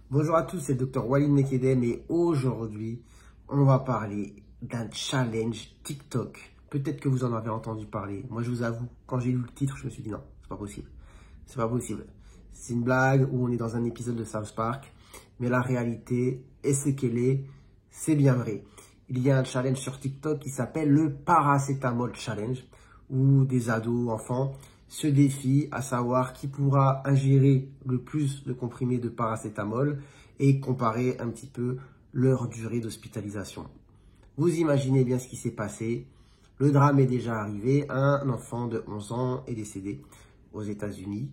Bonjour à tous, c'est le Dr Walid Mekedem et aujourd'hui, on va parler d'un challenge TikTok. Peut-être que vous en avez entendu parler. Moi, je vous avoue, quand j'ai lu le titre, je me suis dit non, c'est pas possible. C'est pas possible. C'est une blague où on est dans un épisode de South Park, mais la réalité est ce qu'elle est. C'est bien vrai. Il y a un challenge sur TikTok qui s'appelle le Paracétamol Challenge, où des ados, enfants, se défient à savoir qui pourra ingérer le plus de comprimés de paracétamol et comparer un petit peu leur durée d'hospitalisation. Vous imaginez bien ce qui s'est passé. Le drame est déjà arrivé. Un enfant de 11 ans est décédé aux États-Unis.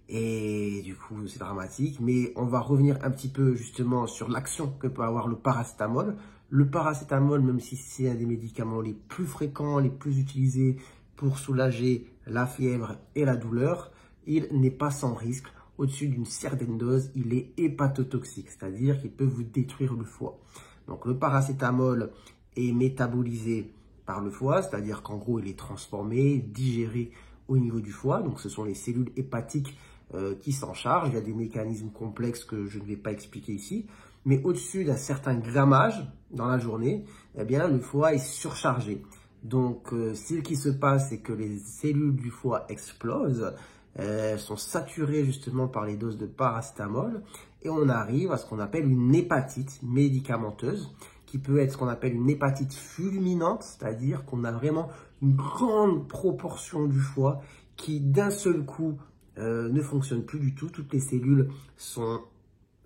Et du coup, c'est dramatique. Mais on va revenir un petit peu justement sur l'action que peut avoir le paracétamol. Le paracétamol, même si c'est un des médicaments les plus fréquents, les plus utilisés pour soulager la fièvre et la douleur, il n'est pas sans risque. Au-dessus d'une certaine dose, il est hépatotoxique, c'est-à-dire qu'il peut vous détruire le foie. Donc le paracétamol est métabolisé par le foie, c'est-à-dire qu'en gros, il est transformé, digéré au niveau du foie. Donc ce sont les cellules hépatiques qui s'en chargent. Il y a des mécanismes complexes que je ne vais pas expliquer ici. Mais au-dessus d'un certain grammage dans la journée, eh bien, le foie est surchargé. Donc, ce qui se passe, c'est que les cellules du foie explosent, sont saturées justement par les doses de paracétamol et on arrive à ce qu'on appelle une hépatite médicamenteuse qui peut être ce qu'on appelle une hépatite fulminante, c'est-à-dire qu'on a vraiment une grande proportion du foie qui d'un seul coup ne fonctionne plus du tout. Toutes les cellules sont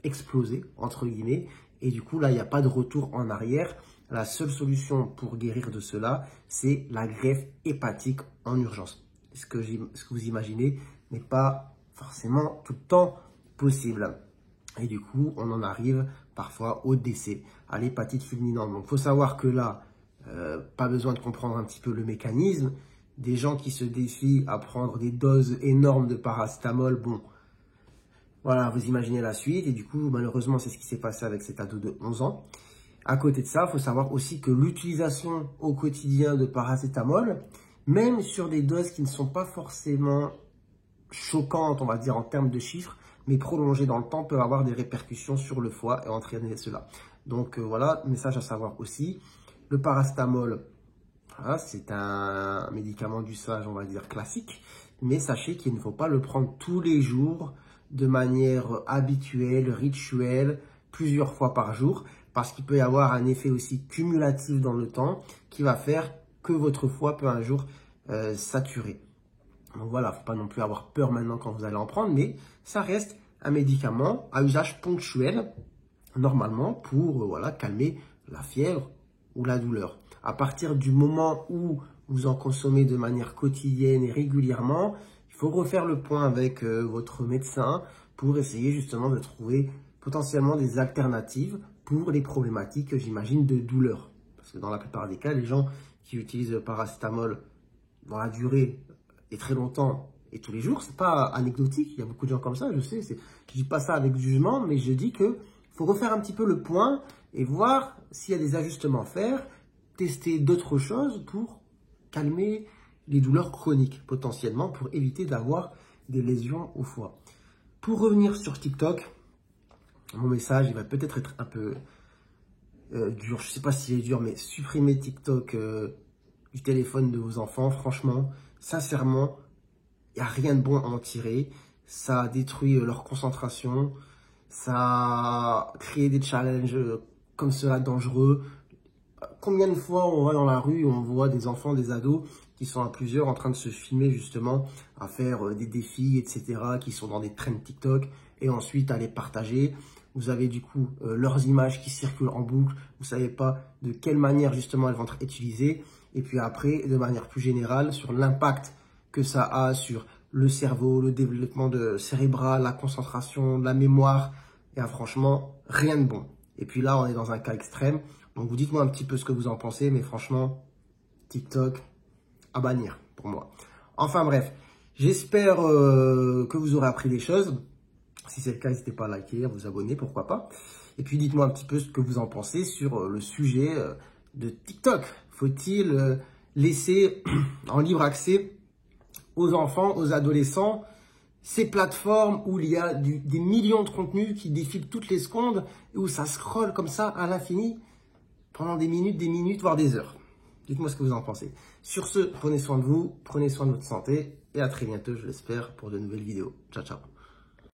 explosées, entre guillemets, et du coup là, il n'y a pas de retour en arrière. La seule solution pour guérir de cela, c'est la greffe hépatique en urgence. Ce que vous imaginez n'est pas forcément tout le temps possible. Et du coup, on en arrive parfois au décès, à l'hépatite fulminante. Donc, il faut savoir que là, pas besoin de comprendre un petit peu le mécanisme. Des gens qui se défient à prendre des doses énormes de paracétamol, bon, voilà, vous imaginez la suite. Et du coup, malheureusement, c'est ce qui s'est passé avec cet ado de 11 ans. À côté de ça, il faut savoir aussi que l'utilisation au quotidien de paracétamol, même sur des doses qui ne sont pas forcément choquantes, on va dire, en termes de chiffres, mais prolongées dans le temps, peut avoir des répercussions sur le foie et entraîner cela. Donc voilà, message à savoir aussi. Le paracétamol, voilà, c'est un médicament d'usage, on va dire, classique, mais sachez qu'il ne faut pas le prendre tous les jours de manière habituelle, rituelle, plusieurs fois par jour, parce qu'il peut y avoir un effet aussi cumulatif dans le temps qui va faire que votre foie peut un jour saturer. Donc voilà, il ne faut pas non plus avoir peur maintenant quand vous allez en prendre, mais ça reste un médicament à usage ponctuel, normalement, pour voilà, calmer la fièvre ou la douleur. À partir du moment où vous en consommez de manière quotidienne et régulièrement, il faut refaire le point avec votre médecin pour essayer justement de trouver potentiellement des alternatives pour les problématiques, j'imagine, de douleur. Parce que dans la plupart des cas, les gens qui utilisent le paracétamol dans la durée et très longtemps et tous les jours, c'est pas anecdotique. Il y a beaucoup de gens comme ça, je sais. Je dis pas ça avec jugement, mais je dis que faut refaire un petit peu le point et voir s'il y a des ajustements à faire, tester d'autres choses pour calmer les douleurs chroniques, potentiellement, pour éviter d'avoir des lésions au foie. Pour revenir sur TikTok, mon message, il va peut-être être un peu dur. Je ne sais pas s'il est dur, mais supprimez TikTok du téléphone de vos enfants. Franchement, sincèrement, il n'y a rien de bon à en tirer. Ça détruit leur concentration. Ça crée des challenges comme cela dangereux. Combien de fois on va dans la rue, on voit des enfants, des ados qui sont à plusieurs en train de se filmer justement à faire des défis, etc., qui sont dans des trends TikTok et ensuite à les partager. Vous avez du coup leurs images qui circulent en boucle. Vous ne savez pas de quelle manière justement elles vont être utilisées. Et puis après, de manière plus générale, sur l'impact que ça a sur le cerveau, le développement cérébral, la concentration, la mémoire. Et franchement, rien de bon. Et puis là, on est dans un cas extrême. Donc vous dites-moi un petit peu ce que vous en pensez. Mais franchement, TikTok, à bannir pour moi. Enfin bref, j'espère que vous aurez appris des choses. Si c'est le cas, n'hésitez pas à liker, à vous abonner, pourquoi pas. Et puis dites-moi un petit peu ce que vous en pensez sur le sujet de TikTok. Faut-il laisser en libre accès aux enfants, aux adolescents ces plateformes où il y a des millions de contenus qui défilent toutes les secondes et où ça scrolle comme ça à l'infini pendant des minutes, voire des heures. Dites-moi ce que vous en pensez. Sur ce, prenez soin de vous, prenez soin de votre santé et à très bientôt, je l'espère, pour de nouvelles vidéos. Ciao, ciao.